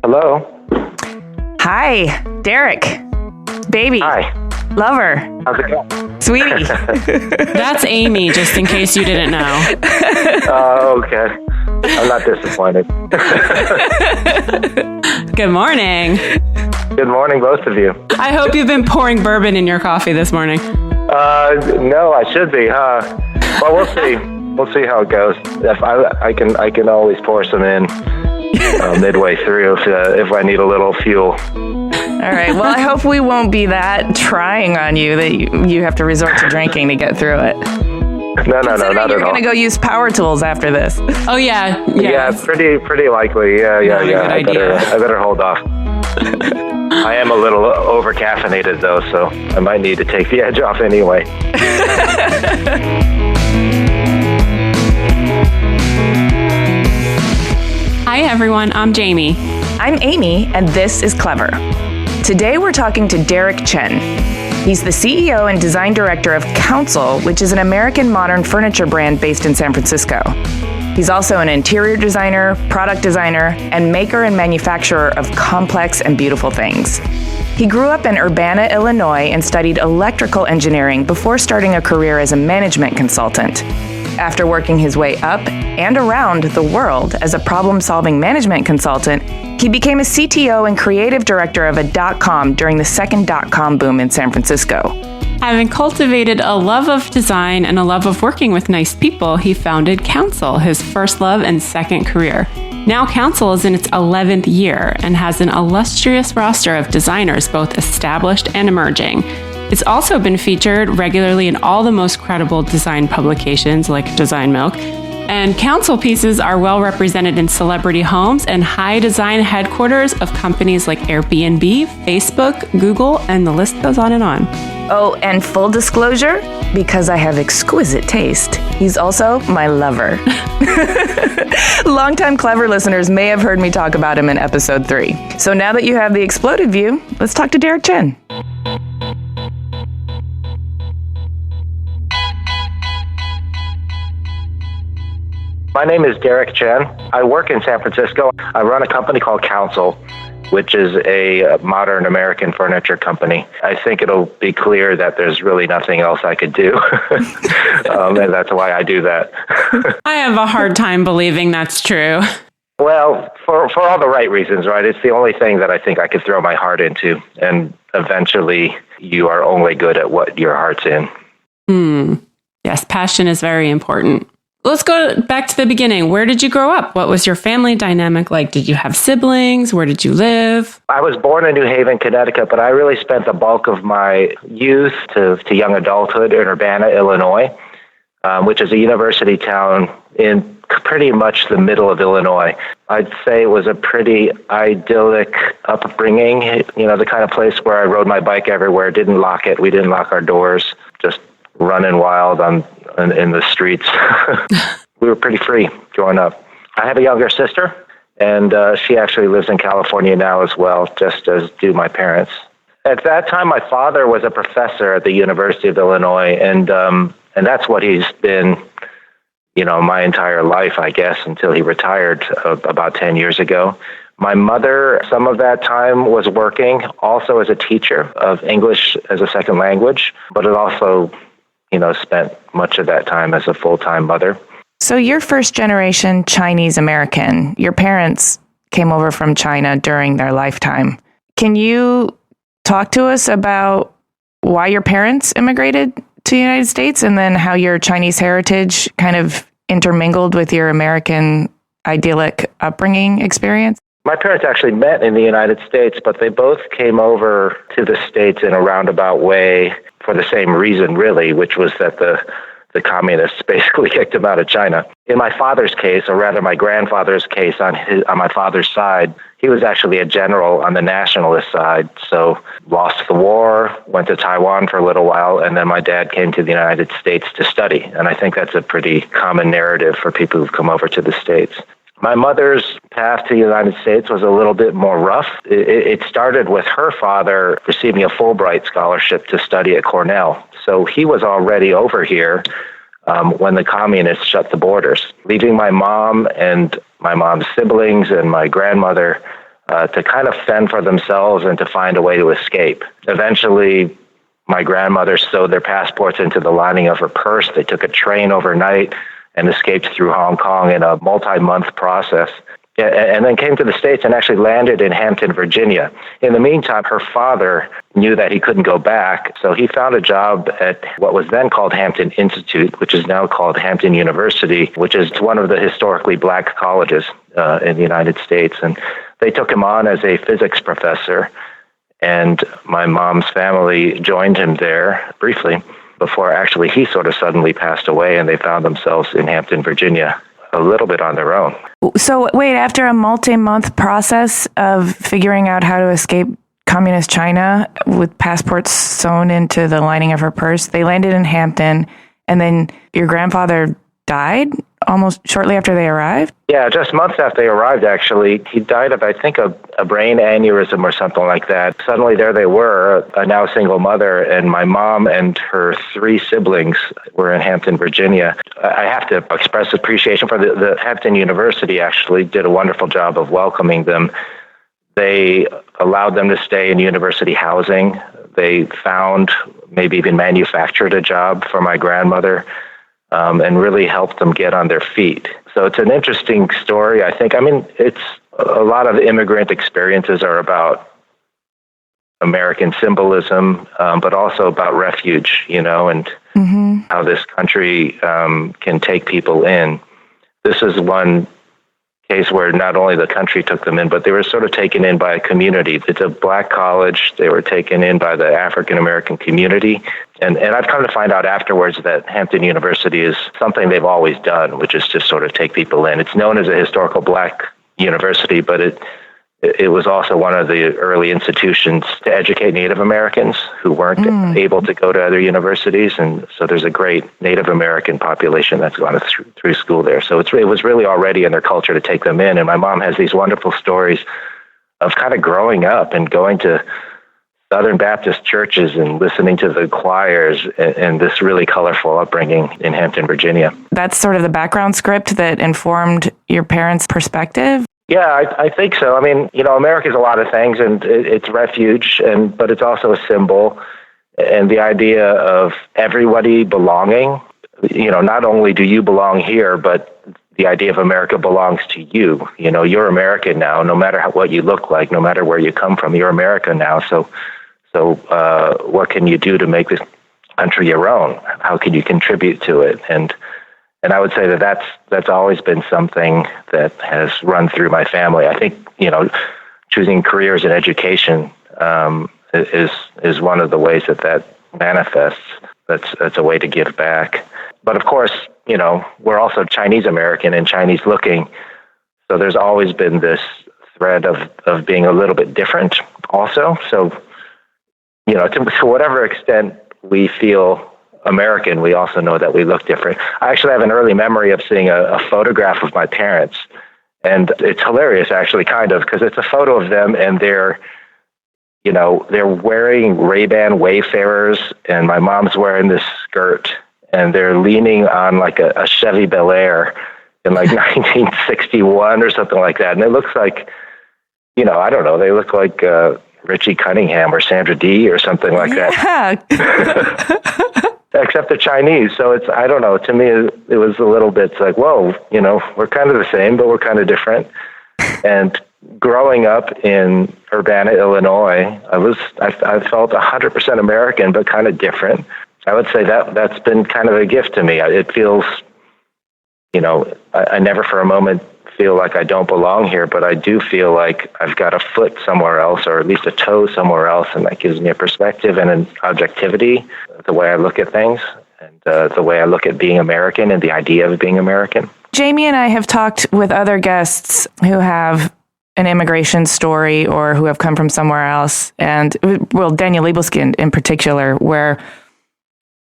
Hello. Hi, Derek. Baby. Hi. Lover. How's it going? Sweetie. That's Amy, just in case you didn't know. Oh, okay. I'm not disappointed. Good morning. Good morning, both of you. I hope you've been pouring bourbon in your coffee this morning. No, I should be, huh? Well, we'll see. We'll see how it goes. If I can always pour some in midway through if I need a little fuel. All right. Well, I hope we won't be that trying on you that you have to resort to drinking to get through it. No, not at all. You're going to go use power tools after this. Oh, yeah. Yeah, pretty likely. Yeah. Good idea. I better hold off. I am a little over-caffeinated, though, so I might need to take the edge off anyway. Hi, everyone. I'm Jamie. I'm Amy, and this is Clever. Today, we're talking to Derek Chen. He's the CEO and design director of Council, which is an American modern furniture brand based in San Francisco. He's also an interior designer, product designer, and maker and manufacturer of complex and beautiful things. He grew up in Urbana, Illinois, and studied electrical engineering before starting a career as a management consultant. After working his way up and around the world as a problem-solving management consultant, he became a CTO and creative director of a .com during the second .com boom in San Francisco. Having cultivated a love of design and a love of working with nice people, he founded Council, his first love and second career. Now Council is in its 11th year and has an illustrious roster of designers, both established and emerging. It's also been featured regularly in all the most credible design publications like Design Milk, and Council pieces are well represented in celebrity homes and high design headquarters of companies like Airbnb, Facebook, Google, and the list goes on and on. Oh, and full disclosure, because I have exquisite taste, he's also my lover. Longtime Clever listeners may have heard me talk about him in episode 3. So now that you have the exploded view, let's talk to Derek Chen. My name is Derek Chen. I work in San Francisco. I run a company called Council, which is a modern American furniture company. I think it'll be clear that there's really nothing else I could do, and that's why I do that. I have a hard time believing that's true. Well, for all the right reasons, right? It's the only thing that I think I could throw my heart into, and eventually you are only good at what your heart's in. Yes, passion is very important. Let's go back to the beginning. Where did you grow up? What was your family dynamic like? Did you have siblings? Where did you live? I was born in New Haven, Connecticut, but I really spent the bulk of my youth to young adulthood in Urbana, Illinois, which is a university town in pretty much the middle of Illinois. I'd say it was a pretty idyllic upbringing, the kind of place where I rode my bike everywhere, didn't lock it. We didn't lock our doors, just running wild in the streets. We were pretty free growing up. I have a younger sister, and she actually lives in California now as well, just as do my parents. At that time, my father was a professor at the University of Illinois, and that's what he's been, my entire life, I guess, until he retired about 10 years ago. My mother, some of that time, was working also as a teacher of English as a second language, but it also spent much of that time as a full-time mother. So you're first generation Chinese American. Your parents came over from China during their lifetime. Can you talk to us about why your parents immigrated to the United States and then how your Chinese heritage kind of intermingled with your American idyllic upbringing experience? My parents actually met in the United States, but they both came over to the States in a roundabout way for the same reason, really, which was that the communists basically kicked him out of China. In my father's case, or rather my grandfather's case on my father's side, he was actually a general on the nationalist side, so lost the war, went to Taiwan for a little while, and then my dad came to the United States to study. And I think that's a pretty common narrative for people who've come over to the States. My mother's path to the United States was a little bit more rough. It started with her father receiving a Fulbright scholarship to study at Cornell. So he was already over here when the communists shut the borders, leaving my mom and my mom's siblings and my grandmother to kind of fend for themselves and to find a way to escape. Eventually, my grandmother sewed their passports into the lining of her purse. They took a train overnight and escaped through Hong Kong in a multi-month process. And then came to the States and actually landed in Hampton, Virginia. In the meantime, her father knew that he couldn't go back, so he found a job at what was then called Hampton Institute, which is now called Hampton University, which is one of the historically black colleges in the United States. And they took him on as a physics professor, and my mom's family joined him there briefly before actually he sort of suddenly passed away, and they found themselves in Hampton, Virginia, a little bit on their own. So wait, after a multi-month process of figuring out how to escape communist China with passports sewn into the lining of her purse, they landed in Hampton, and then your grandfather died almost shortly after they arrived? Yeah, just months after they arrived, actually. He died of, I think, a brain aneurysm or something like that. Suddenly there they were, a now single mother, and my mom and her 3 siblings were in Hampton, Virginia. I have to express appreciation for the Hampton University, actually did a wonderful job of welcoming them. They allowed them to stay in university housing. They found, maybe even manufactured a job for my grandmother, and really helped them get on their feet. So it's an interesting story, I think. I mean, it's a lot of immigrant experiences are about American symbolism, but also about refuge, and how this country can take people in. This is one case where not only the country took them in, but they were sort of taken in by a community. It's a black college. They were taken in by the African-American community. And I've come to find out afterwards that Hampton University is something they've always done, which is just sort of take people in. It's known as a historical black university, but it was also one of the early institutions to educate Native Americans who weren't able to go to other universities. And so there's a great Native American population that's gone through school there. So it was really already in their culture to take them in. And my mom has these wonderful stories of kind of growing up and going to Southern Baptist churches and listening to the choirs and this really colorful upbringing in Hampton, Virginia. That's sort of the background script that informed your parents' perspective? Yeah, I think so. I mean, America is a lot of things, and it's refuge, but it's also a symbol. And the idea of everybody belonging, not only do you belong here, but the idea of America belongs to you. You're American now, no matter what you look like, no matter where you come from, you're America now. So what can you do to make this country your own? How can you contribute to it? And I would say that's always been something that has run through my family. I think, choosing careers in education is one of the ways that manifests. That's a way to give back. But of course, we're also Chinese American and Chinese looking. So there's always been this thread of being a little bit different also. So, to whatever extent we feel American, we also know that we look different. I actually have an early memory of seeing a photograph of my parents, and it's hilarious actually, kind of, because it's a photo of them and they're wearing Ray-Ban Wayfarers, and my mom's wearing this skirt, and they're leaning on like a Chevy Bel Air in like 1961 or something like that. And it looks like, I don't know, they look like Richie Cunningham or Sandra Dee or something like that. Except they're Chinese. So I don't know, to me, it was a little bit like, whoa, we're kind of the same, but we're kind of different. And growing up in Urbana, Illinois, I felt 100% American, but kind of different. I would say that's been kind of a gift to me. It feels, I never for a moment feel like I don't belong here, but I do feel like I've got a foot somewhere else, or at least a toe somewhere else, and that gives me a perspective and an objectivity, the way I look at things, and the way I look at being American and the idea of being American. Jamie and I have talked with other guests who have an immigration story or who have come from somewhere else, and, Daniel Libeskind in particular, where,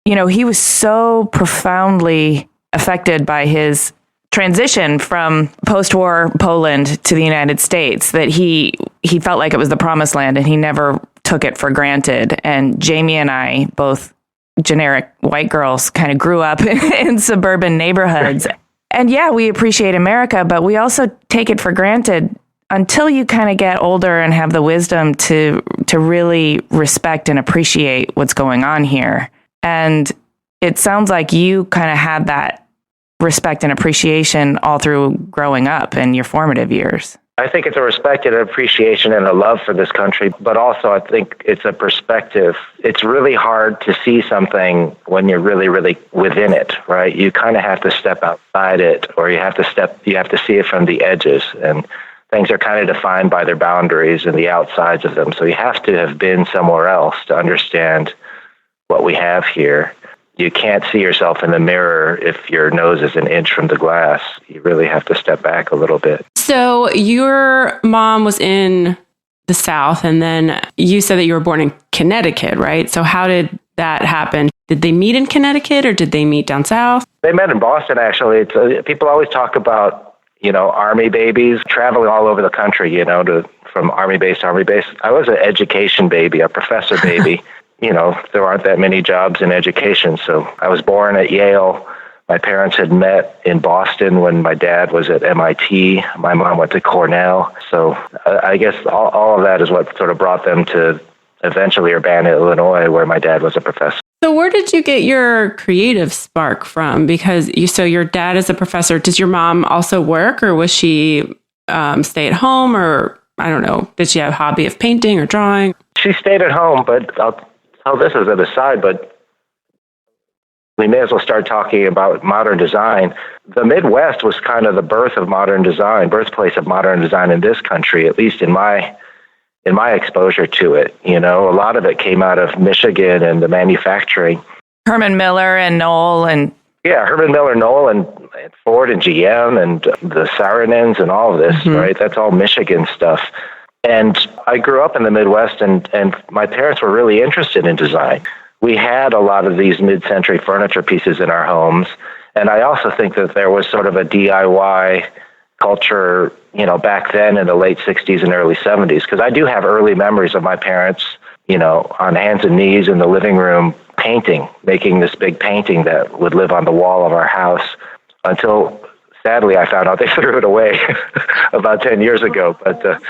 he was so profoundly affected by his transition from post-war Poland to the United States that he felt like it was the promised land and he never took it for granted. And Jamie and I, both generic white girls, kind of grew up in suburban neighborhoods. And yeah, we appreciate America, but we also take it for granted until you kind of get older and have the wisdom to really respect and appreciate what's going on here. And it sounds like you kind of had that respect and appreciation all through growing up in your formative years. I think it's a respect and appreciation and a love for this country, but also I think it's a perspective. It's really hard to see something when you're really, really within it, right? You kind of have to step outside it, or you have to see it from the edges, and things are kind of defined by their boundaries and the outsides of them. So you have to have been somewhere else to understand what we have here. You can't see yourself in the mirror if your nose is an inch from the glass. You really have to step back a little bit. So your mom was in the South, and then you said that you were born in Connecticut, right? So how did that happen? Did they meet in Connecticut, or did they meet down South? They met in Boston, actually. People always talk about, Army babies traveling all over the country, from Army base to Army base. I was an education baby, a professor baby. There aren't that many jobs in education. So I was born at Yale. My parents had met in Boston when my dad was at MIT. My mom went to Cornell. So I guess all of that is what sort of brought them to eventually Urbana, Illinois, where my dad was a professor. So where did you get your creative spark from? Because your dad is a professor. Does your mom also work, or was she stay at home, or I don't know, did she have a hobby of painting or drawing? She stayed at home, but I'll tell this as an aside, but we may as well start talking about modern design. The Midwest was kind of the birthplace of modern design in this country, at least in my exposure to it. A lot of it came out of Michigan and the manufacturing. Herman Miller and Knoll and Ford and GM and the Saarinen and all of this, right? That's all Michigan stuff. And I grew up in the Midwest, and my parents were really interested in design. We had a lot of these mid-century furniture pieces in our homes, and I also think that there was sort of a DIY culture, back then in the late 60s and early 70s, because I do have early memories of my parents, on hands and knees in the living room painting, making this big painting that would live on the wall of our house until... Sadly, I found out they threw it away about 10 years ago. But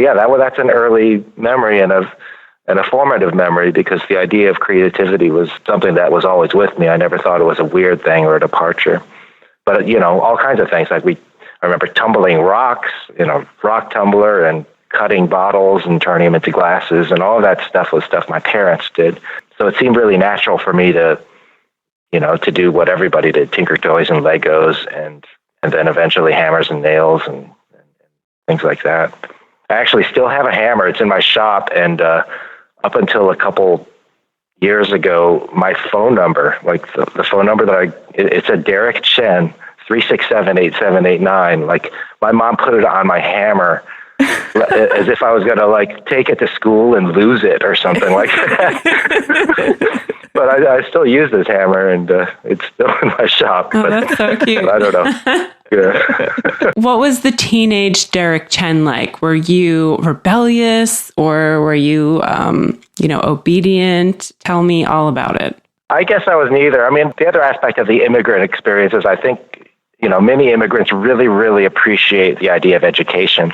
yeah, that's an early memory and a formative memory, because the idea of creativity was something that was always with me. I never thought it was a weird thing or a departure. But all kinds of things. I remember tumbling rocks, rock tumbler, and cutting bottles and turning them into glasses, and all of that stuff was stuff my parents did. So it seemed really natural for me to do what everybody did, tinker toys and Legos, and then eventually hammers and nails and things like that. I actually still have a hammer. It's in my shop, and up until a couple years ago, my phone number, like the phone number it's a Derek Chen, 367-8789. Like, my mom put it on my hammer as if I was going to take it to school and lose it or something like that. But I still use this hammer, and it's still in my shop. Oh, that's so cute. I don't know. Yeah. What was the teenage Derek Chen like? Were you rebellious, or were you, obedient? Tell me all about it. I guess I was neither. I mean, the other aspect of the immigrant experience is I think, many immigrants really, really appreciate the idea of education.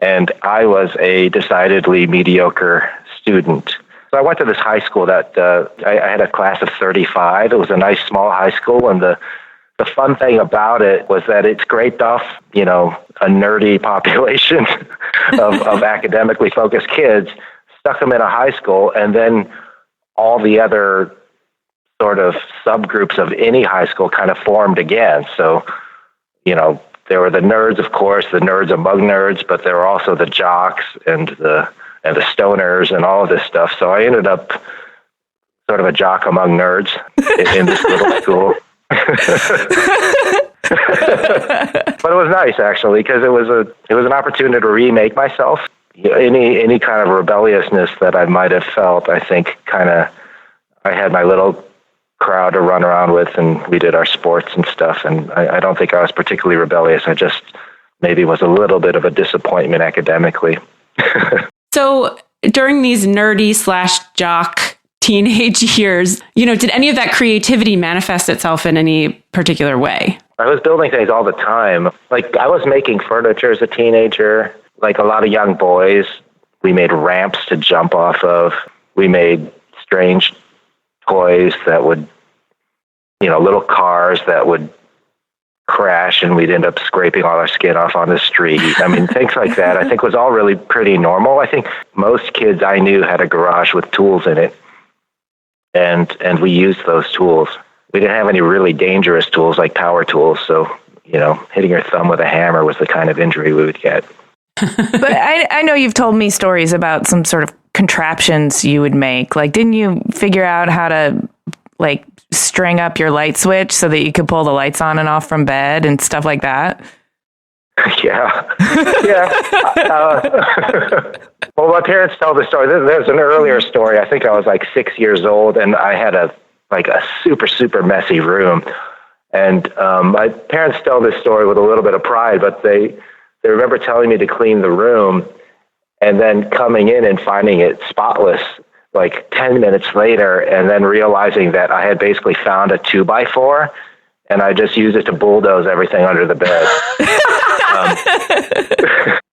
And I was a decidedly mediocre student. So I went to this high school that I had a class of 35. It was a nice small high school, and the fun thing about it was that it scraped off, a nerdy population of academically focused kids, stuck them in a high school, and then all the other sort of subgroups of any high school kind of formed again. So, there were the nerds, of course, the nerds among nerds, but there were also the jocks and the stoners and all of this stuff. So I ended up sort of a jock among nerds in this little school. But it was nice, actually, because it was an opportunity to remake myself. Any kind of rebelliousness that I might have felt, I think, I had my little crowd to run around with, and we did our sports and stuff. And I don't think I was particularly rebellious. I just maybe was a little bit of a disappointment academically. So during these nerdy/jock teenage years, did any of that creativity manifest itself in any particular way? I was building things all the time. Like, I was making furniture as a teenager. Like a lot of young boys, we made ramps to jump off of. We made strange toys that would, little cars that would crash and we'd end up scraping all our skin off on the street. I mean, things like that I think was all really pretty normal. I think most kids I knew had a garage with tools in it, and we used those tools. We didn't have any really dangerous tools like power tools, so, hitting your thumb with a hammer was the kind of injury we would get. But I know you've told me stories about some sort of contraptions you would make. Like, didn't you figure out how to, like, string up your light switch so that you could pull the lights on and off from bed and stuff like that? Yeah. Well, my parents tell the story. There's an earlier story. I think I was like 6 years old, and I had a super, super messy room. And my parents tell this story with a little bit of pride, but they remember telling me to clean the room and then coming in and finding it spotless like 10 minutes later, and then realizing that I had basically found a 2x4 and I just used it to bulldoze everything under the bed.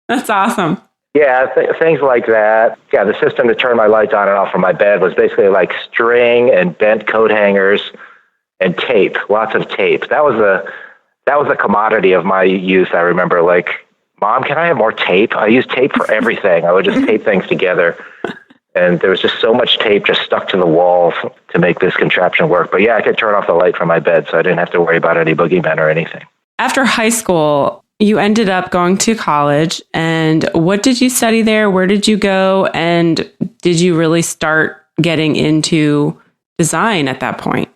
That's awesome. Yeah, things like that. Yeah, the system to turn my lights on and off from my bed was basically like string and bent coat hangers and tape, lots of tape. That was a commodity of my youth. I remember, like, Mom, can I have more tape? I use tape for everything. I would just tape things together. And there was just so much tape just stuck to the wall to make this contraption work. But yeah, I could turn off the light from my bed, so I didn't have to worry about any boogeymen or anything. After high school, you ended up going to college. And what did you study there? Where did you go? And did you really start getting into design at that point?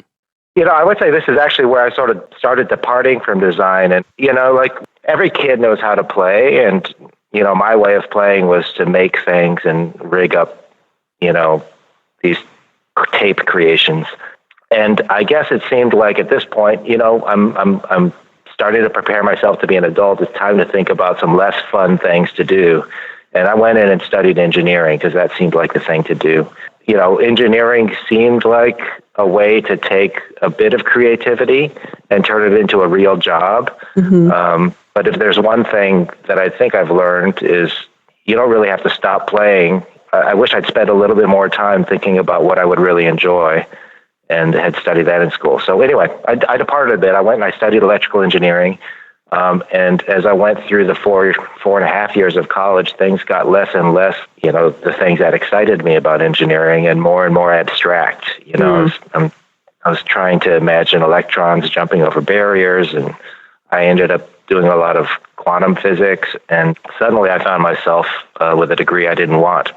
I would say this is actually where I sort of started departing from design. And, like, every kid knows how to play. And, my way of playing was to make things and rig up, these tape creations. And I guess it seemed like at this point, I'm starting to prepare myself to be an adult. It's time to think about some less fun things to do. And I went in and studied engineering because that seemed like the thing to do. Engineering seemed like a way to take a bit of creativity and turn it into a real job. Mm-hmm. But if there's one thing that I think I've learned is you don't really have to stop playing. I wish I'd spent a little bit more time thinking about what I would really enjoy and had studied that in school. So anyway, I departed a bit. I went and I studied electrical engineering. And as I went through the four and a half years of college, things got less and less, the things that excited me about engineering and more abstract. I was trying to imagine electrons jumping over barriers, and I ended up doing a lot of quantum physics, and suddenly I found myself with a degree I didn't want.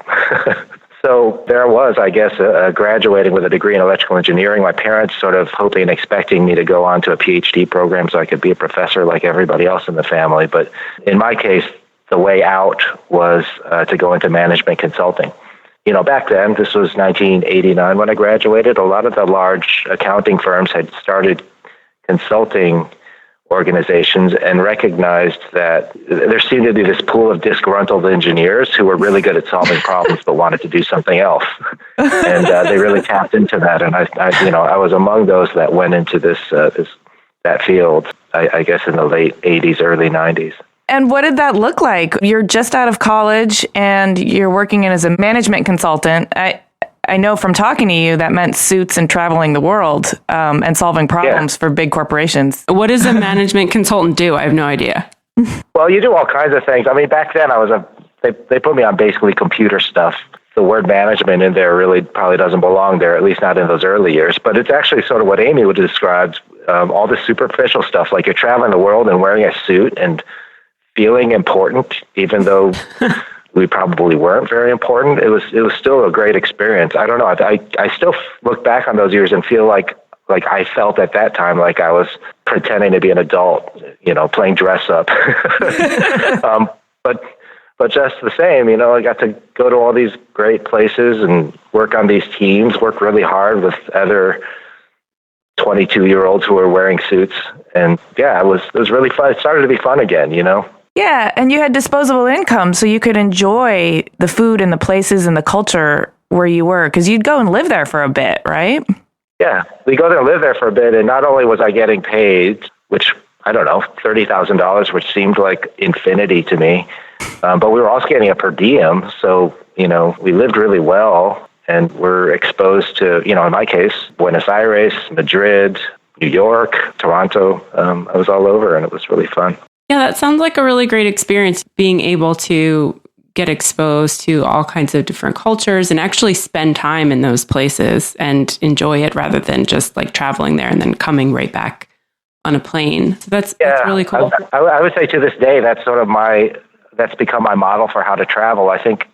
So there I was, I guess, graduating with a degree in electrical engineering. My parents sort of hoping and expecting me to go on to a PhD program so I could be a professor like everybody else in the family. But in my case, the way out was to go into management consulting. Back then, this was 1989 when I graduated, a lot of the large accounting firms had started consulting organizations and recognized that there seemed to be this pool of disgruntled engineers who were really good at solving problems but wanted to do something else. And they really tapped into that. And I was among those that went into that field, I guess in the late 80s, early 90s. And what did that look like? You're just out of college and you're working in as a management consultant. I know from talking to you that meant suits and traveling the world and solving problems for big corporations. What does a management consultant do? I have no idea. Well, you do all kinds of things. I mean, back then they put me on basically computer stuff. The word management in there really probably doesn't belong there, at least not in those early years. But it's actually sort of what Amy would describe, all the superficial stuff, like you're traveling the world and wearing a suit and feeling important, even though we probably weren't very important. It was still a great experience. I don't know. I still look back on those years and feel like I felt at that time like I was pretending to be an adult, playing dress up. But just the same, I got to go to all these great places and work on these teams, work really hard with other 22-year-olds who were wearing suits. And yeah, it was really fun. It started to be fun again, Yeah, and you had disposable income, so you could enjoy the food and the places and the culture where you were, because you'd go and live there for a bit, right? Yeah, we go there and live there for a bit, and not only was I getting paid, which I don't know, $30,000, which seemed like infinity to me. But we were also getting a per diem. So, we lived really well and were exposed to, in my case, Buenos Aires, Madrid, New York, Toronto. I was all over and it was really fun. Yeah, that sounds like a really great experience, being able to get exposed to all kinds of different cultures and actually spend time in those places and enjoy it rather than just like traveling there and then coming right back on a plane. So that's really cool. I would say to this day, that's that's become my model for how to travel. I think,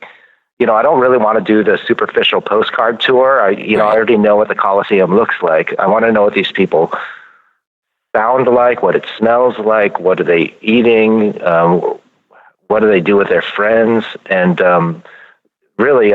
I don't really want to do the superficial postcard tour. I already know what the Colosseum looks like. I want to know what these people sound like, what it smells like, what are they eating, what do they do with their friends, and really,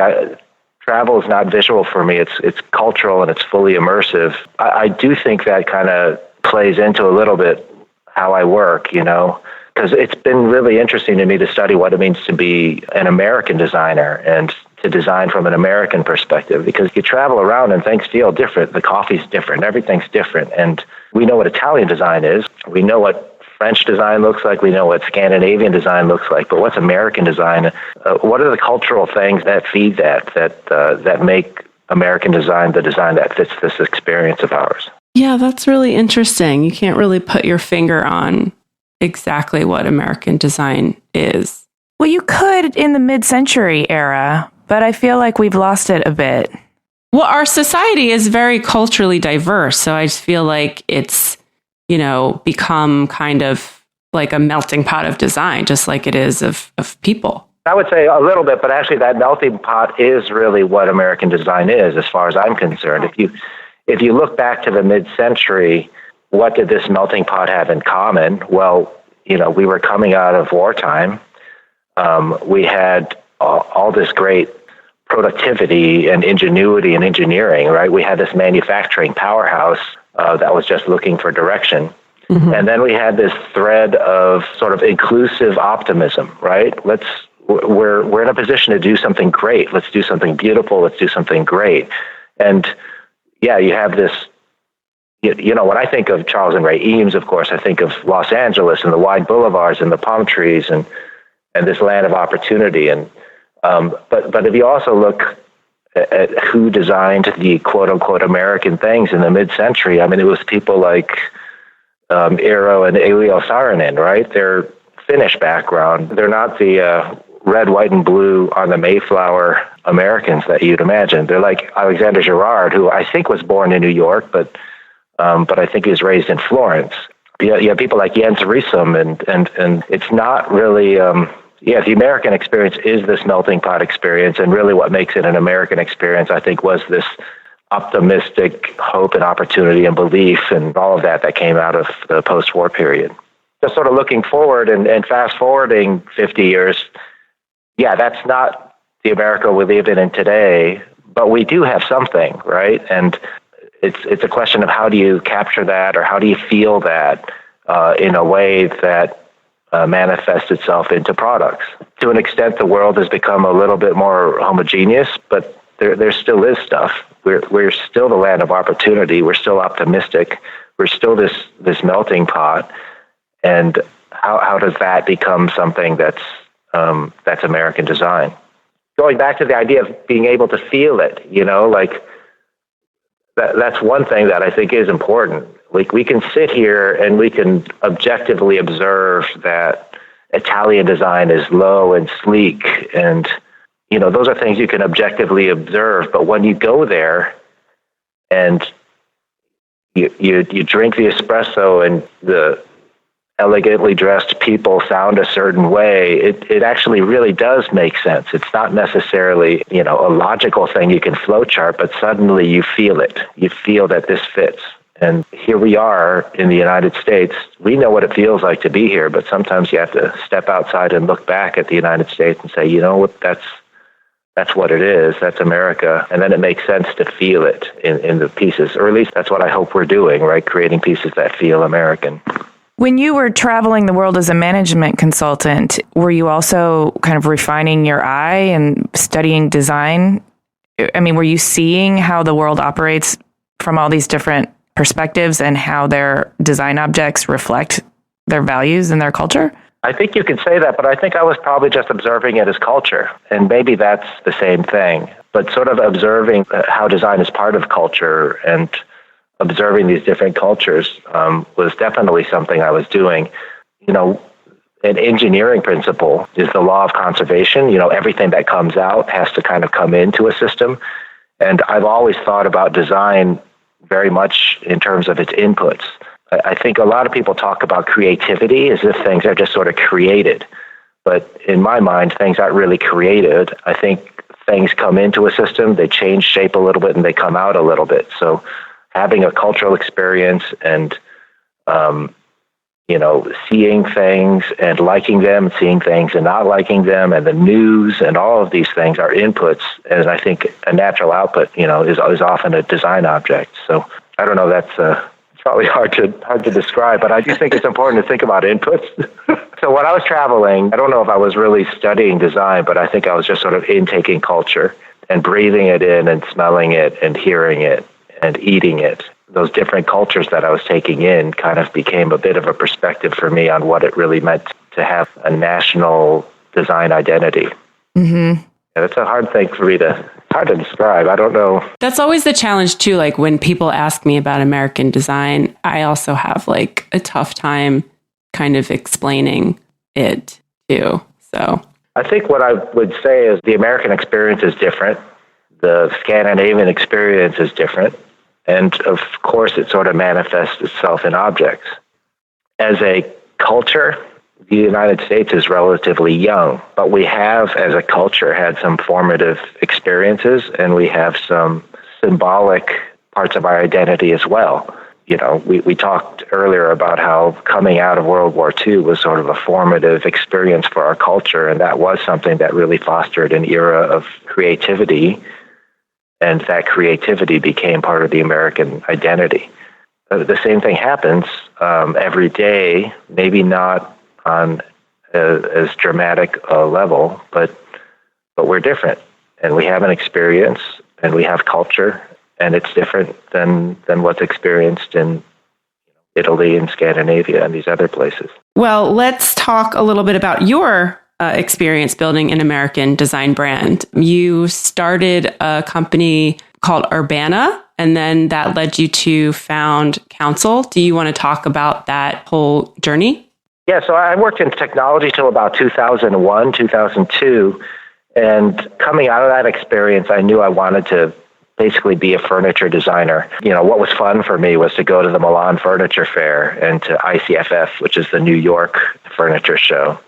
travel is not visual for me. It's cultural and it's fully immersive. I do think that kind of plays into a little bit how I work, because it's been really interesting to me to study what it means to be an American designer and to design from an American perspective, because you travel around and things feel different. The coffee's different. Everything's different. And we know what Italian design is. We know what French design looks like. We know what Scandinavian design looks like. But what's American design? What are the cultural things that feed that make American design the design that fits this experience of ours? Yeah, that's really interesting. You can't really put your finger on exactly what American design is. Well, you could in the mid-century era, but I feel like we've lost it a bit. Well, our society is very culturally diverse, so I just feel like it's, become kind of like a melting pot of design, just like it is of people. I would say a little bit, but actually that melting pot is really what American design is, as far as I'm concerned. If you look back to the mid-century, what did this melting pot have in common? Well, we were coming out of wartime. We had all this great productivity and ingenuity and engineering, right? We had this manufacturing powerhouse that was just looking for direction. Mm-hmm. And then we had this thread of sort of inclusive optimism, right? We're in a position to do something great. Let's do something beautiful. Let's do something great. And yeah, you have this, when I think of Charles and Ray Eames, of course, I think of Los Angeles and the wide boulevards and the palm trees and this land of opportunity. And but if you also look at who designed the quote unquote American things in the mid-century, I mean, it was people like Eero and Elio Saarinen, right? They're Finnish background. They're not the red, white, and blue on the Mayflower Americans that you'd imagine. They're like Alexander Girard, who I think was born in New York, but I think he was raised in Florence. You have people like Jens Riesum, and it's not really. The American experience is this melting pot experience, and really what makes it an American experience, I think, was this optimistic hope and opportunity and belief and all of that came out of the post-war period. Just sort of looking forward and fast-forwarding 50 years, that's not the America we live in today, but we do have something, right? And it's a question of how do you capture that or how do you feel that in a way that manifests itself into products. To an extent, the world has become a little bit more homogeneous, but there still is stuff. We're still the land of opportunity. We're still optimistic. We're still this melting pot. And how does that become something that's American design? Going back to the idea of being able to feel it, that's one thing that I think is important. Like, we can sit here and we can objectively observe that Italian design is low and sleek, and those are things you can objectively observe. But when you go there and you drink the espresso and the elegantly dressed people sound a certain way, it actually really does make sense. It's not necessarily a logical thing you can flowchart, but suddenly you feel it. You feel that this fits. And here we are in the United States. We know what it feels like to be here, but sometimes you have to step outside and look back at the United States and say, what, that's what it is. That's America. And then it makes sense to feel it in the pieces, or at least that's what I hope we're doing, right? Creating pieces that feel American. When you were traveling the world as a management consultant, were you also kind of refining your eye and studying design? I mean, were you seeing how the world operates from all these different perspectives and how their design objects reflect their values and their culture? I think you could say that, but I think I was probably just observing it as culture. And maybe that's the same thing. But sort of observing how design is part of culture and observing these different cultures was definitely something I was doing. You know, an engineering principle is the law of conservation. You know, everything that comes out has to kind of come into a system. And I've always thought about design very much in terms of its inputs. I think a lot of people talk about creativity as if things are just sort of created. But in my mind, things aren't really created. I think things come into a system, they change shape a little bit, and they come out a little bit. So having a cultural experience and, seeing things and liking them, seeing things and not liking them, and the news and all of these things are inputs. And I think a natural output, is often a design object. So I don't know, that's probably hard to describe, but I do think it's important to think about inputs. So when I was traveling, I don't know if I was really studying design, but I think I was just sort of intaking culture and breathing it in and smelling it and hearing it and eating it. Those different cultures that I was taking in kind of became a bit of a perspective for me on what it really meant to have a national design identity. Mm-hmm. Yeah, that's a hard thing for me hard to describe. I don't know. That's always the challenge too. Like when people ask me about American design, I also have like a tough time kind of explaining it too. So I think what I would say is the American experience is different. The Scandinavian experience is different. And of course, it sort of manifests itself in objects. As a culture, the United States is relatively young, but we have, as a culture, had some formative experiences, and we have some symbolic parts of our identity as well. We talked earlier about how coming out of World War II was sort of a formative experience for our culture, and that was something that really fostered an era of creativity, and that creativity became part of the American identity. The same thing happens every day, maybe not on as dramatic a level, but we're different, and we have an experience, and we have culture, and it's different than what's experienced in Italy and Scandinavia and these other places. Well, let's talk a little bit about your experience building an American design brand. You started a company called Urbana, and then that led you to found Council. Do you want to talk about that whole journey? Yeah, so I worked in technology till about 2001, 2002, and coming out of that experience, I knew I wanted to basically be a furniture designer. What was fun for me was to go to the Milan Furniture Fair and to ICFF, which is the New York furniture show,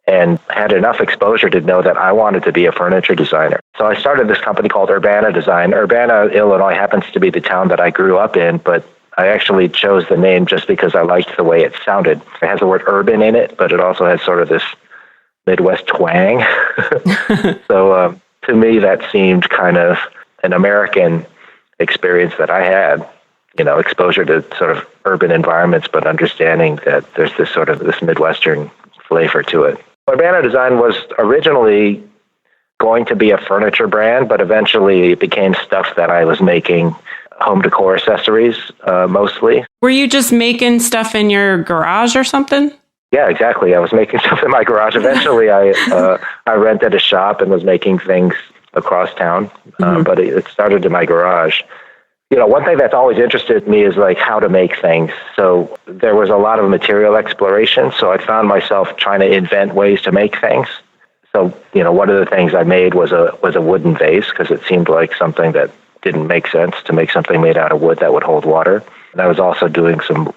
and had enough exposure to know that I wanted to be a furniture designer. So I started this company called Urbana Design. Urbana, Illinois happens to be the town that I grew up in, but I actually chose the name just because I liked the way it sounded. It has the word urban in it, but it also has sort of this Midwest twang. So to me, that seemed kind of an American experience that I had, exposure to sort of urban environments, but understanding that there's this Midwestern flavor to it. Urbana Design was originally going to be a furniture brand, but eventually it became stuff that I was making, home decor accessories mostly. Were you just making stuff in your garage or something? Yeah, exactly. I was making stuff in my garage. Eventually I rented a shop and was making things across town, but it started in my garage. One thing that's always interested me is like how to make things. So there was a lot of material exploration. So I found myself trying to invent ways to make things. So, one of the things I made was a wooden vase because it seemed like something that didn't make sense to make something made out of wood that would hold water. And I was also doing some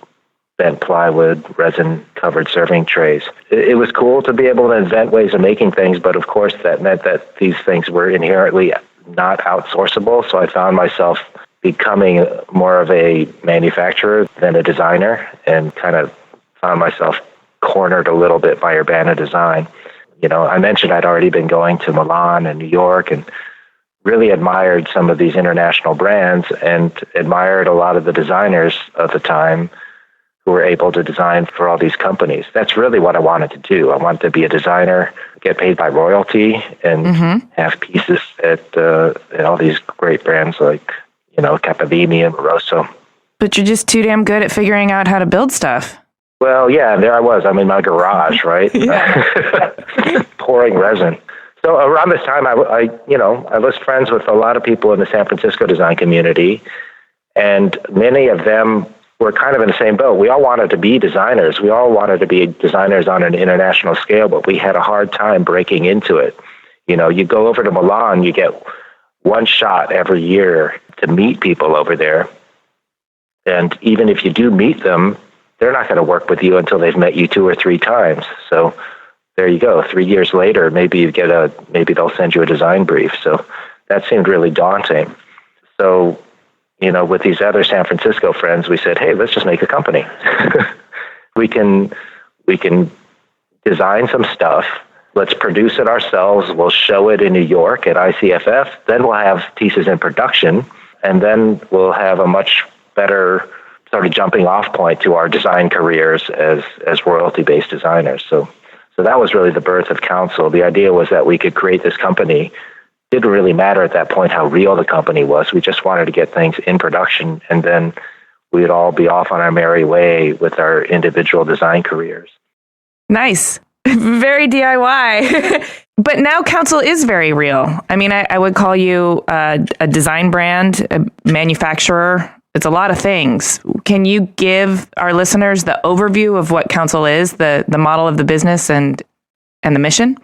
bent plywood, resin-covered serving trays. It was cool to be able to invent ways of making things, but of course that meant that these things were inherently not outsourceable. So I found myself becoming more of a manufacturer than a designer, and kind of found myself cornered a little bit by Urbana Design. I mentioned I'd already been going to Milan and New York and really admired some of these international brands and admired a lot of the designers of the time who were able to design for all these companies. That's really what I wanted to do. I wanted to be a designer, get paid by royalty, and have pieces at all these great brands like Capivini and Rosso. But you're just too damn good at figuring out how to build stuff. Well, yeah, there I was. I'm in my garage, right? Pouring resin. So around this time, I was friends with a lot of people in the San Francisco design community, and many of them were kind of in the same boat. We all wanted to be designers. We all wanted to be designers on an international scale, but we had a hard time breaking into it. You go over to Milan, you get one shot every year to meet people over there. And even if you do meet them, they're not going to work with you until they've met you 2 or 3 times. So there you go. 3 years later, maybe they'll send you a design brief. So that seemed really daunting. So, with these other San Francisco friends, we said, hey, let's just make a company. we can design some stuff. Let's produce it ourselves. We'll show it in New York at ICFF. Then we'll have pieces in production, and then we'll have a much better sort of jumping off point to our design careers as royalty-based designers. So that was really the birth of Council. The idea was that we could create this company. Didn't really matter at that point how real the company was. We just wanted to get things in production, and then we'd all be off on our merry way with our individual design careers. Nice. Very DIY. But now Council is very real. I mean, I would call you a design brand, a manufacturer. It's a lot of things. Can you give our listeners the overview of what Council is, the model of the business and the mission?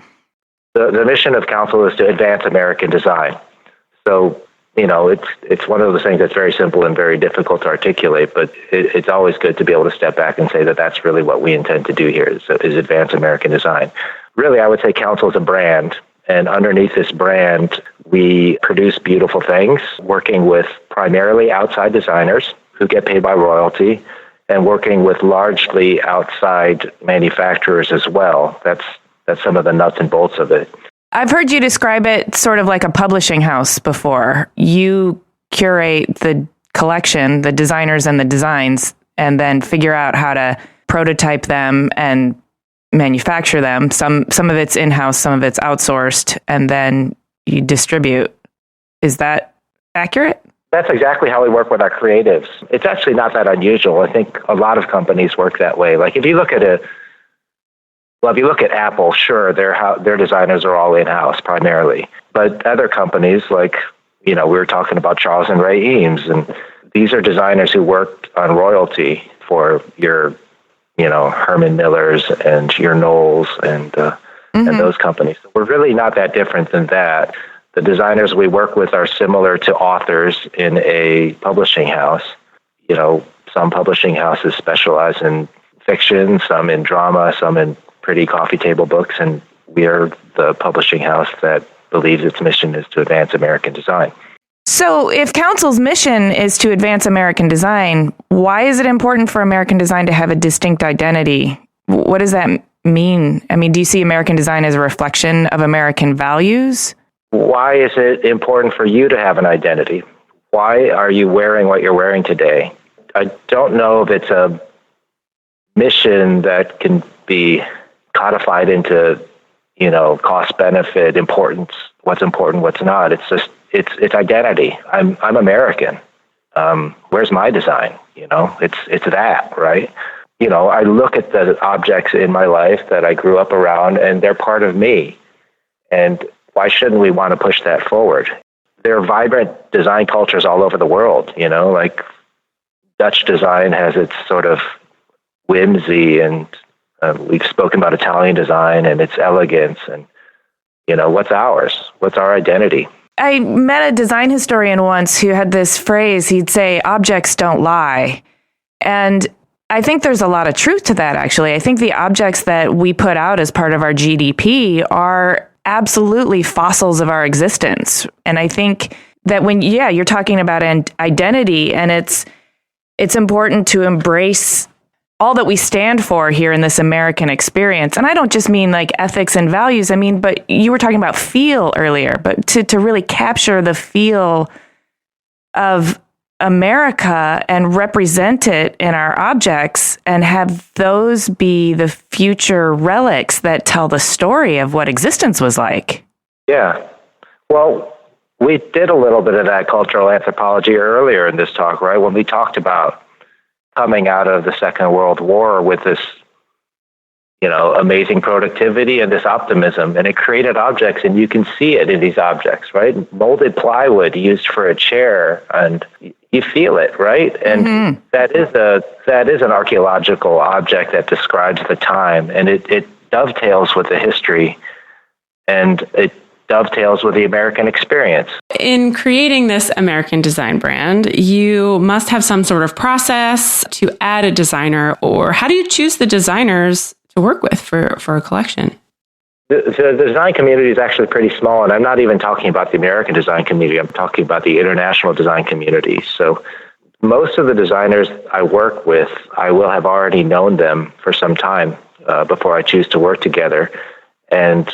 The mission of Council is to advance American design. So, it's one of those things that's very simple and very difficult to articulate, but it's always good to be able to step back and say that that's really what we intend to do here is advance American design. Really, I would say Council is a brand, and underneath this brand, we produce beautiful things, working with primarily outside designers who get paid by royalty, and working with largely outside manufacturers as well. That's some of the nuts and bolts of it. I've heard you describe it sort of like a publishing house before. You curate the collection, the designers and the designs, and then figure out how to prototype them and manufacture them. Some of it's in-house, some of it's outsourced, and then you distribute. Is that accurate? That's exactly how we work with our creatives. It's actually not that unusual. I think a lot of companies work that way. Like if you look at Apple, sure, their designers are all in-house primarily. But other companies like, we were talking about Charles and Ray Eames, and these are designers who worked on royalty for your, Herman Millers and your Knowles and those companies. So we're really not that different than that. The designers we work with are similar to authors in a publishing house. Some publishing houses specialize in fiction, some in drama, some in pretty coffee table books, and we are the publishing house that believes its mission is to advance American design. So if Council's mission is to advance American design, why is it important for American design to have a distinct identity? What does that mean? I mean, do you see American design as a reflection of American values? Why is it important for you to have an identity? Why are you wearing what you're wearing today? I don't know if it's a mission that can be codified into, cost benefit, importance, what's important, what's not. It's just, it's identity. I'm American. Where's my design? It's that, right? I look at the objects in my life that I grew up around, and they're part of me. And why shouldn't we want to push that forward? There are vibrant design cultures all over the world, like Dutch design has its sort of whimsy, and we've spoken about Italian design and its elegance, and what's ours? What's our identity? I met a design historian once who had this phrase. He'd say, objects don't lie. And I think there's a lot of truth to that, actually. I think the objects that we put out as part of our GDP are absolutely fossils of our existence. And I think that when, you're talking about an identity, and it's important to embrace all that we stand for here in this American experience. And I don't just mean like ethics and values. I mean, but you were talking about feel earlier, but to really capture the feel of America and represent it in our objects and have those be the future relics that tell the story of what existence was like. Yeah. Well, we did a little bit of that cultural anthropology earlier in this talk, right? When we talked about coming out of the Second World War with this, amazing productivity and this optimism. And it created objects, and you can see it in these objects, right? Molded plywood used for a chair, and you feel it, right? And that is an archaeological object that describes the time, and it dovetails with the history, and it dovetails with the American experience. In creating this American design brand, you must have some sort of process to add a designer, or how do you choose the designers to work with for a collection? The design community is actually pretty small, and I'm not even talking about the American design community. I'm talking about the international design community. So most of the designers I work with, I will have already known them for some time before I choose to work together. And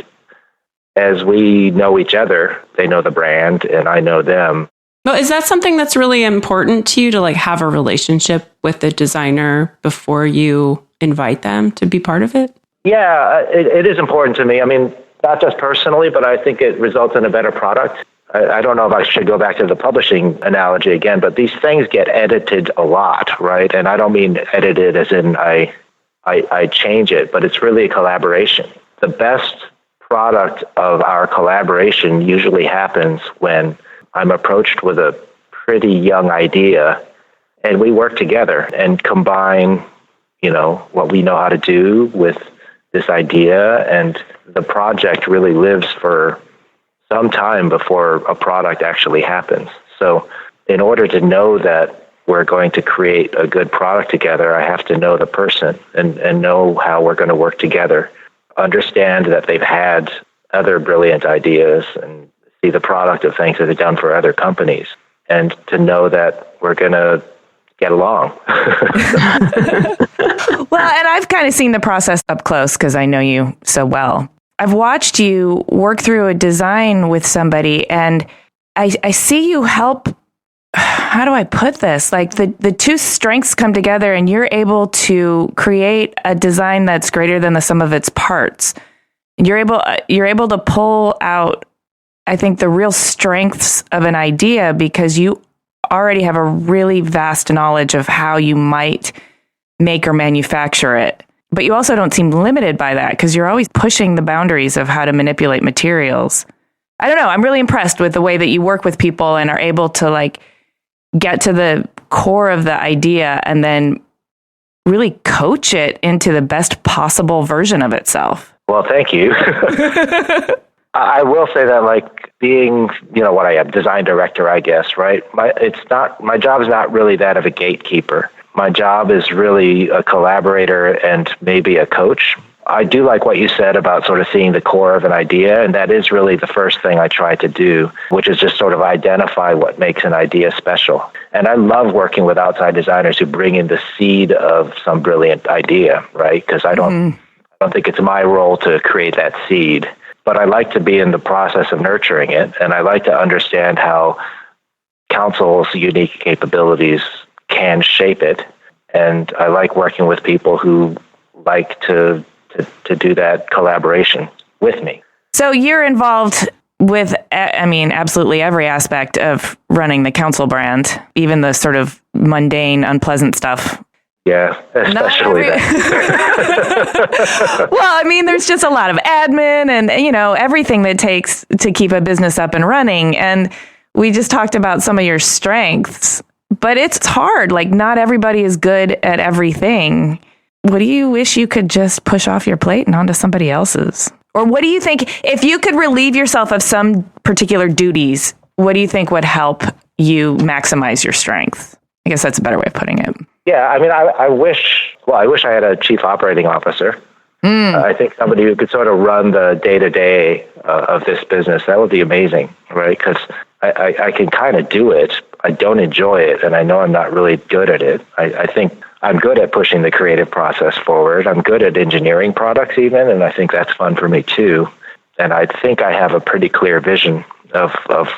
as we know each other, they know the brand and I know them. Well, is that something that's really important to you, to have a relationship with the designer before you invite them to be part of it? Yeah, it is important to me. I mean, not just personally, but I think it results in a better product. I don't know if I should go back to the publishing analogy again, but these things get edited a lot, right? And I don't mean edited as in I change it, but it's really a collaboration. The best product of our collaboration usually happens when I'm approached with a pretty young idea, and we work together and combine, what we know how to do with this idea, and the project really lives for some time before a product actually happens. So in order to know that we're going to create a good product together, I have to know the person and know how we're going to work together, understand that they've had other brilliant ideas and see the product of things that they've done for other companies, and to know that we're going to get along. Well, and I've kind of seen the process up close because I know you so well. I've watched you work through a design with somebody, and I see you help. How do I put this? The two strengths come together, and you're able to create a design that's greater than the sum of its parts. And you're able to pull out, I think, the real strengths of an idea because you already have a really vast knowledge of how you might make or manufacture it. But you also don't seem limited by that because you're always pushing the boundaries of how to manipulate materials. I don't know. I'm really impressed with the way that you work with people and are able to get to the core of the idea and then really coach it into the best possible version of itself. Well, thank you. I will say that being, what I am, design director, I guess, right? My job is not really that of a gatekeeper. My job is really a collaborator and maybe a coach. I do like what you said about sort of seeing the core of an idea, and that is really the first thing I try to do, which is just sort of identify what makes an idea special. And I love working with outside designers who bring in the seed of some brilliant idea, right? Because I don't think it's my role to create that seed, but I like to be in the process of nurturing it, and I like to understand how Council's unique capabilities can shape it. And I like working with people who like to do that collaboration with me. So you're involved with, absolutely every aspect of running the Council brand, even the sort of mundane, unpleasant stuff. Yeah, especially that. Well, there's just a lot of admin and, everything that takes to keep a business up and running. And we just talked about some of your strengths, but it's hard. Not everybody is good at everything. What do you wish you could just push off your plate and onto somebody else's? Or what do you think, if you could relieve yourself of some particular duties, what do you think would help you maximize your strength? I guess that's a better way of putting it. Yeah, I wish I had a chief operating officer. I think somebody who could sort of run the day-to-day of this business. That would be amazing, right? Because I can kind of do it. I don't enjoy it, and I know I'm not really good at it. I think I'm good at pushing the creative process forward. I'm good at engineering products even, and I think that's fun for me too. And I think I have a pretty clear vision of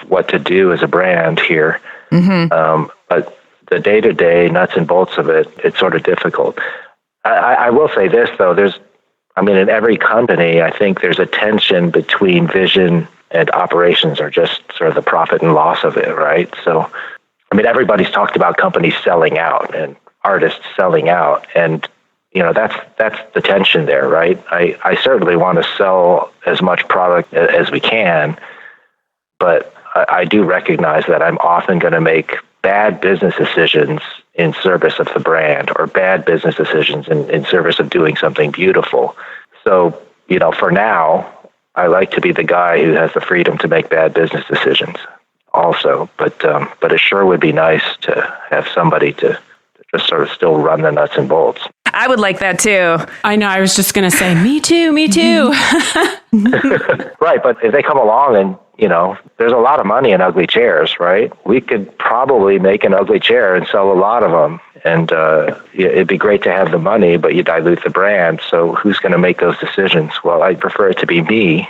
what to do as a brand here. But the day-to-day nuts and bolts of it, it's sort of difficult. I will say this, though. In every company, I think there's a tension between vision and operations, or just sort of the profit and loss of it, right? So, everybody's talked about companies selling out, and artists selling out. And, that's the tension there, right? I certainly want to sell as much product as we can, but I do recognize that I'm often going to make bad business decisions in service of the brand, or bad business decisions in service of doing something beautiful. So, for now, I like to be the guy who has the freedom to make bad business decisions also. But it sure would be nice to have somebody to just sort of still run the nuts and bolts. I would like that too. I know. I was just going to say, me too. Right. But if they come along and, there's a lot of money in ugly chairs, right? We could probably make an ugly chair and sell a lot of them. And it'd be great to have the money, but you dilute the brand. So who's going to make those decisions? Well, I prefer it to be me.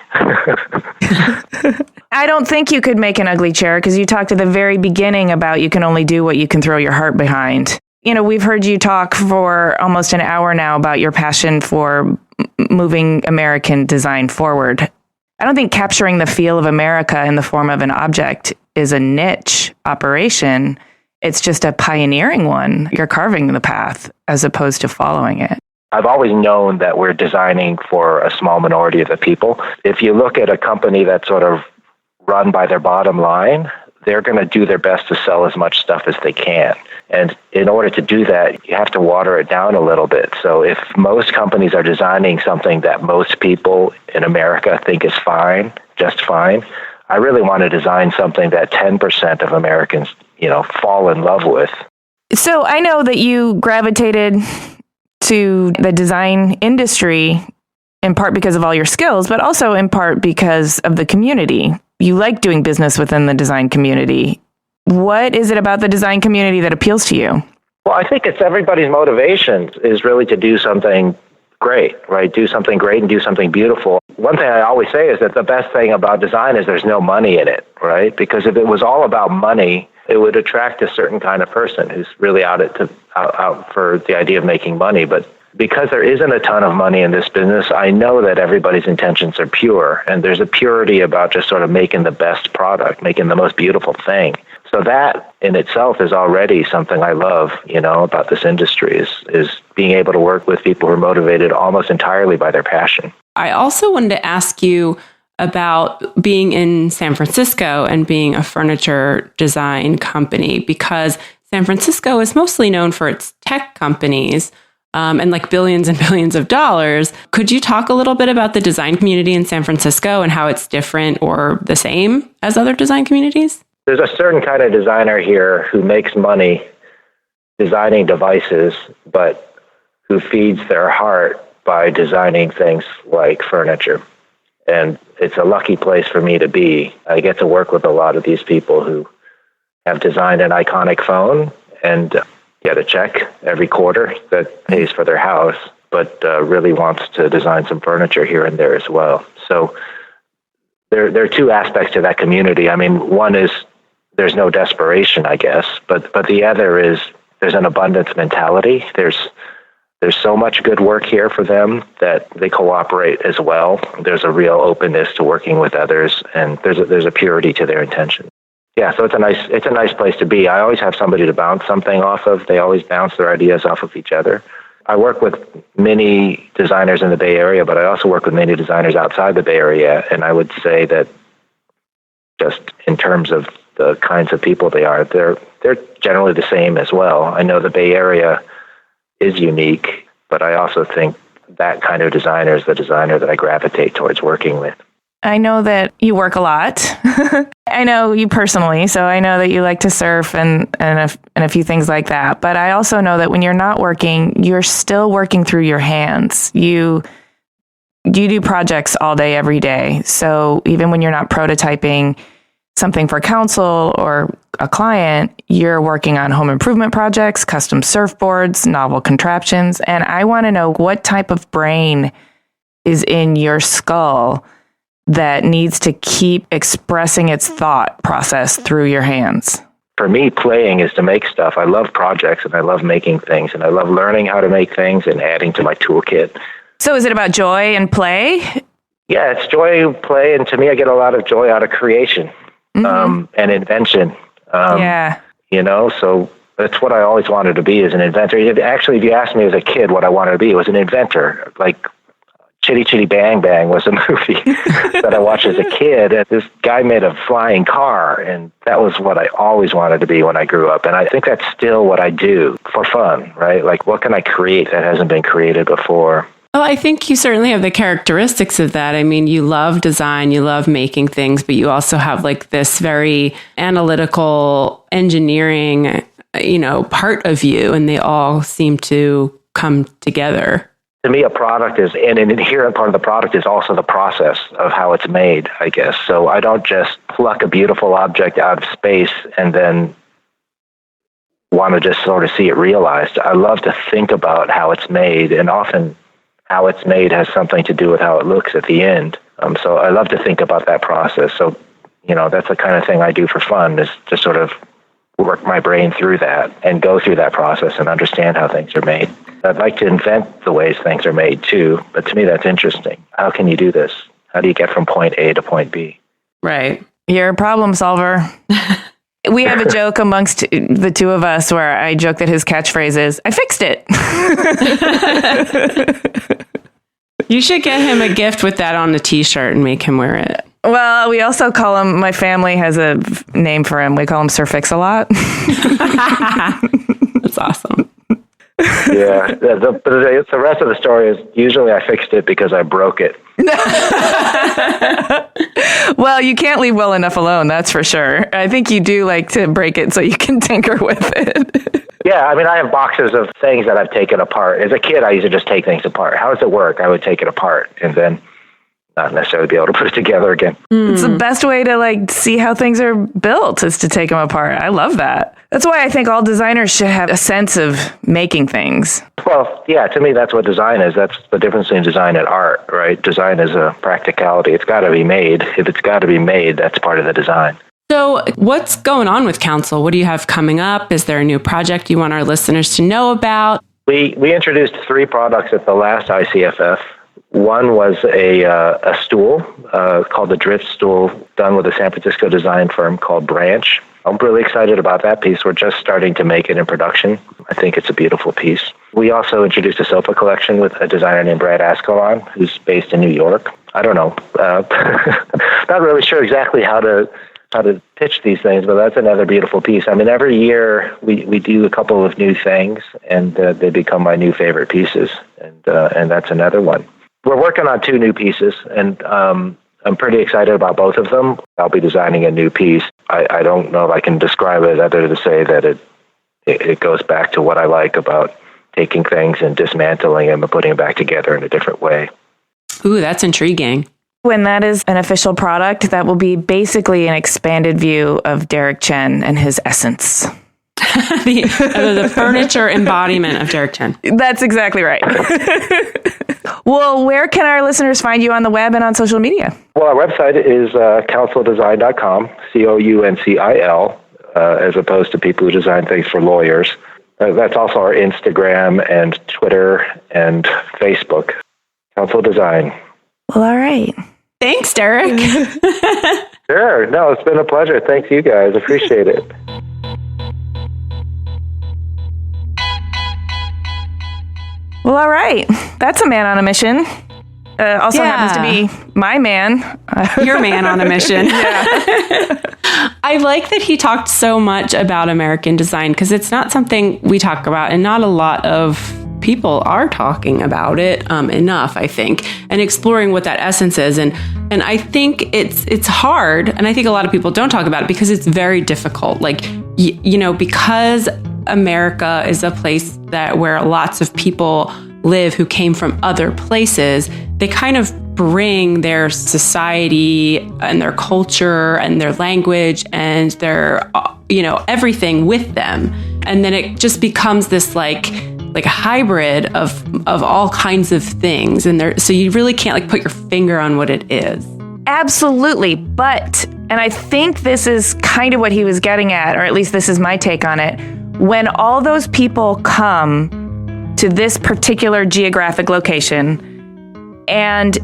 I don't think you could make an ugly chair, because you talked at the very beginning about you can only do what you can throw your heart behind. We've heard you talk for almost an hour now about your passion for moving American design forward. I don't think capturing the feel of America in the form of an object is a niche operation. It's just a pioneering one. You're carving the path as opposed to following it. I've always known that we're designing for a small minority of the people. If you look at a company that's sort of run by their bottom line, they're going to do their best to sell as much stuff as they can. And in order to do that, you have to water it down a little bit. So if most companies are designing something that most people in America think is fine, just fine, I really want to design something that 10% of Americans, fall in love with. So I know that you gravitated to the design industry in part because of all your skills, but also in part because of the community. You like doing business within the design community. What is it about the design community that appeals to you? Well, I think it's everybody's motivation is really to do something great, right? Do something great and do something beautiful. One thing I always say is that the best thing about design is there's no money in it, right? Because if it was all about money, it would attract a certain kind of person who's really out for the idea of making money. But because there isn't a ton of money in this business, I know that everybody's intentions are pure, and there's a purity about just sort of making the best product, making the most beautiful thing. So that in itself is already something I love, about this industry is being able to work with people who are motivated almost entirely by their passion. I also wanted to ask you about being in San Francisco and being a furniture design company, because San Francisco is mostly known for its tech companies, and like billions and billions of dollars. Could you talk a little bit about the design community in San Francisco and how it's different or the same as other design communities? There's a certain kind of designer here who makes money designing devices, but who feeds their heart by designing things like furniture. And it's a lucky place for me to be. I get to work with a lot of these people who have designed an iconic phone and get a check every quarter that pays for their house, but really wants to design some furniture here and there as well. So there are two aspects to that community. I mean, one is there's no desperation, I guess, but the other is there's an abundance mentality. There's so much good work here for them that they cooperate as well. There's a real openness to working with others, and there's a purity to their intention. Yeah, so it's a nice place to be. I always have somebody to bounce something off of. They always bounce their ideas off of each other. I work with many designers in the Bay Area, but I also work with many designers outside the Bay Area, and I would say that just in terms of the kinds of people they are, they're generally the same as well. I know the Bay Area is unique, but I also think that kind of designer is the designer that I gravitate towards working with. I know that you work a lot. I know you personally, so I know that you like to surf and a few things like that. But I also know that when you're not working, you're still working through your hands. You do projects all day, every day. So even when you're not prototyping something for council or a client, you're working on home improvement projects, custom surfboards, novel contraptions. And I want to know what type of brain is in your skull that needs to keep expressing its thought process through your hands. For me, playing is to make stuff. I love projects and I love making things and I love learning how to make things and adding to my toolkit. So is it about joy and play? Yeah, it's joy, play, and to me, I get a lot of joy out of creation and invention. Yeah. So That's what I always wanted to be, as an inventor. Actually, if you asked me as a kid what I wanted to be, it was an inventor. Like Chitty Chitty Bang Bang was a movie that I watched as a kid. And this guy made a flying car, and that was what I always wanted to be when I grew up. And I think that's still what I do for fun, right? Like, what can I create that hasn't been created before? Well, I think you certainly have the characteristics of that. I mean, you love design, you love making things, but you also have like this very analytical engineering, part of you, and they all seem to come together. To me, a product is, and an inherent part of the product is also the process of how it's made, I guess. So I don't just pluck a beautiful object out of space and then want to just sort of see it realized. I love to think about how it's made, and often how it's made has something to do with how it looks at the end. So I love to think about that process. So, that's the kind of thing I do for fun, is to sort of work my brain through that and go through that process and understand how things are made. I'd like to invent the ways things are made too, but to me that's interesting. How can you do this? How do you get from point A to point B? Right. You're a problem solver. We have a joke amongst the two of us where I joke that his catchphrase is, "I fixed it." You should get him a gift with that on a t-shirt and make him wear it. Well, we also call him, my family has a name for him. We call him Sir Fix-A-Lot. That's awesome. Yeah. The rest of the story is usually I fixed it because I broke it. Well, you can't leave well enough alone, that's for sure. I think you do like to break it so you can tinker with it. Yeah, I mean, I have boxes of things that I've taken apart. As a kid, I used to just take things apart. How does it work? I would take it apart and then not necessarily be able to put it together again. It's the best way to see how things are built, is to take them apart. I love that. That's why I think all designers should have a sense of making things. Well, yeah, to me, that's what design is. That's the difference between design and art, right? Design is a practicality. It's got to be made. If it's got to be made, that's part of the design. So what's going on with Council? What do you have coming up? Is there a new project you want our listeners to know about? We introduced 3 products at the last ICFF. One was a stool called the Drift Stool, done with a San Francisco design firm called Branch. I'm really excited about that piece. We're just starting to make it in production. I think it's a beautiful piece. We also introduced a sofa collection with a designer named Brad Ascalon, who's based in New York. I don't know. Not really sure exactly how to pitch these things, but that's another beautiful piece. I mean, every year we do a couple of new things, and they become my new favorite pieces, and that's another one. We're working on 2 new pieces, and I'm pretty excited about both of them. I'll be designing a new piece. I don't know if I can describe it other to say that it goes back to what I like about taking things and dismantling them and putting them back together in a different way. Ooh, that's intriguing. When that is an official product, that will be basically an expanded view of Derek Chen and his essence. the furniture embodiment of Derek Chen. That's exactly right. Well, where can our listeners find you on the web and on social media? Well, our website is councildesign.com, COUNCIL, as opposed to people who design things for lawyers. That's also our Instagram and Twitter and Facebook. Council Design. Well, all right. Thanks, Derek. Sure. No, it's been a pleasure. Thanks, you guys. Appreciate it. Well, all right. That's a man on a mission. Also happens to be my man. Your man on a mission. I like that he talked so much about American design, because it's not something we talk about, and not a lot of people are talking about it enough, I think, and exploring what that essence is. And I think it's hard, and I think a lot of people don't talk about it because it's very difficult. Because America is a place where lots of people live who came from other places, they kind of bring their society and their culture and their language and their, everything with them. And then it just becomes this like a hybrid of all kinds of things. And so you really can't put your finger on what it is. Absolutely. And I think this is kind of what he was getting at, or at least this is my take on it. When all those people come to this particular geographic location and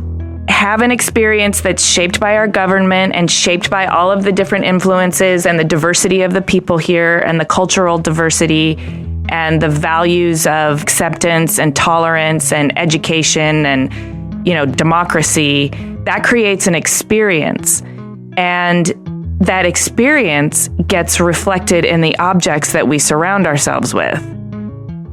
have an experience that's shaped by our government and shaped by all of the different influences and the diversity of the people here and the cultural diversity and the values of acceptance and tolerance and education and, democracy, that creates an experience. And that experience gets reflected in the objects that we surround ourselves with.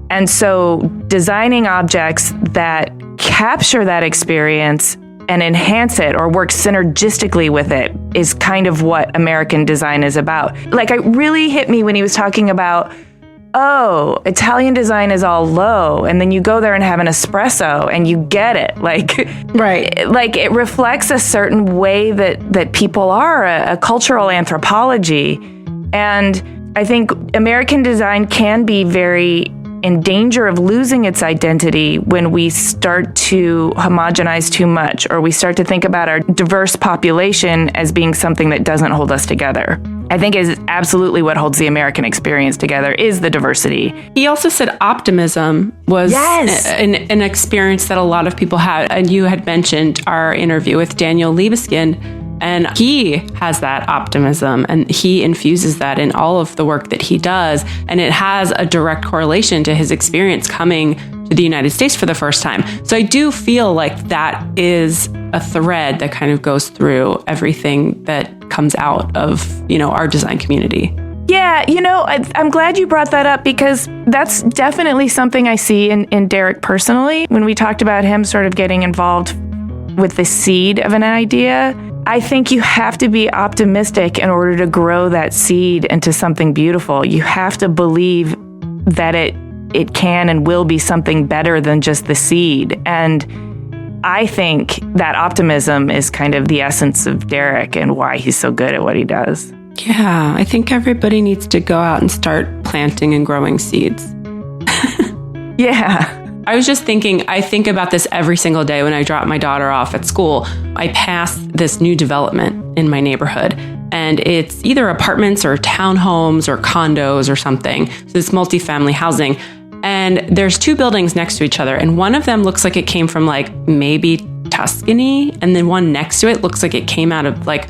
And so designing objects that capture that experience and enhance it or work synergistically with it is kind of what American design is about. Like, it really hit me when he was talking about, Italian design is all low, and then you go there and have an espresso and you get it. Like, right. Like, it reflects a certain way that people are, a cultural anthropology. And I think American design can be very in danger of losing its identity when we start to homogenize too much, or we start to think about our diverse population as being something that doesn't hold us together. I think is absolutely what holds the American experience together is the diversity. He also said optimism was an experience that a lot of people had. And you had mentioned our interview with Daniel Libeskind, and he has that optimism and he infuses that in all of the work that he does. And it has a direct correlation to his experience coming to the United States for the first time. So I do feel like that is a thread that kind of goes through everything that comes out of, our design community. Yeah, I'm glad you brought that up because that's definitely something I see in Derek personally. When we talked about him sort of getting involved with the seed of an idea, I think you have to be optimistic in order to grow that seed into something beautiful. You have to believe that it can and will be something better than just the seed. And I think that optimism is kind of the essence of Derek and why he's so good at what he does. Yeah, I think everybody needs to go out and start planting and growing seeds. Yeah. I was just thinking, I think about this every single day when I drop my daughter off at school. I pass this new development in my neighborhood, and it's either apartments or townhomes or condos or something. So it's multifamily housing. And there's two buildings next to each other, and one of them looks like it came from like maybe Tuscany, and then one next to it looks like it came out of like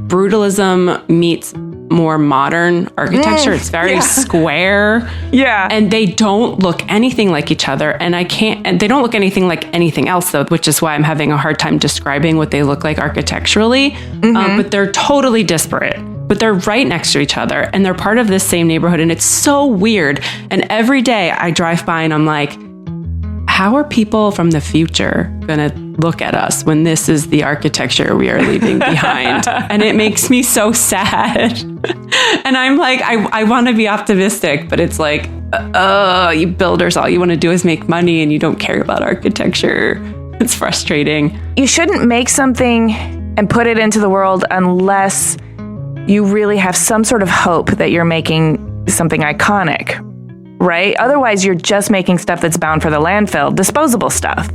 brutalism meets more modern architecture. It's very square. Yeah. And they don't look anything like each other. And they don't look anything like anything else though, which is why I'm having a hard time describing what they look like architecturally. But they're totally disparate. But they're right next to each other and they're part of this same neighborhood. And it's so weird. And every day I drive by and I'm like, how are people from the future going to look at us when this is the architecture we are leaving behind? And it makes me so sad. And I'm like, I want to be optimistic, but it's like, you builders, all you want to do is make money and you don't care about architecture. It's frustrating. You shouldn't make something and put it into the world unless you really have some sort of hope that you're making something iconic. Right? Otherwise, you're just making stuff that's bound for the landfill, disposable stuff.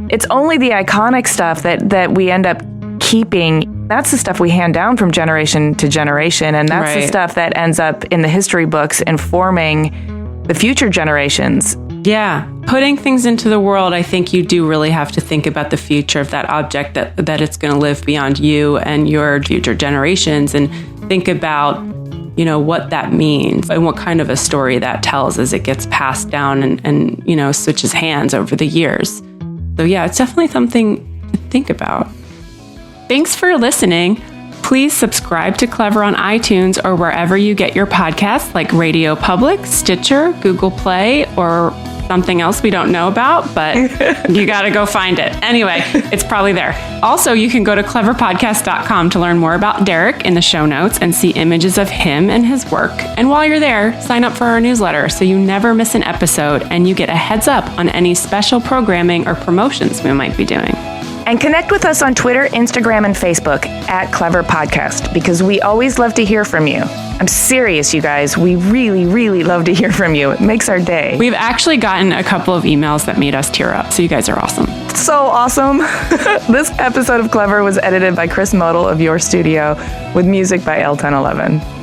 It's only the iconic stuff that we end up keeping. That's the stuff we hand down from generation to generation. And that's the stuff that ends up in the history books informing the future generations. Yeah. Putting things into the world, I think you do really have to think about the future of that object, that it's going to live beyond you and your future generations, and think about what that means and what kind of a story that tells as it gets passed down and switches hands over the years. So yeah, it's definitely something to think about. Thanks for listening. Please subscribe to Clever on iTunes or wherever you get your podcasts like Radio Public, Stitcher, Google Play, or something else we don't know about, but you got to go find it. Anyway, it's probably there. Also, you can go to cleverpodcast.com to learn more about Derek in the show notes and see images of him and his work. And while you're there, sign up for our newsletter so you never miss an episode and you get a heads up on any special programming or promotions we might be doing. And connect with us on Twitter, Instagram, and Facebook at Clever Podcast, because we always love to hear from you. I'm serious, you guys. We really, really love to hear from you. It makes our day. We've actually gotten a couple of emails that made us tear up, so you guys are awesome. So awesome. This episode of Clever was edited by Chris Model of Your Studio with music by L1011.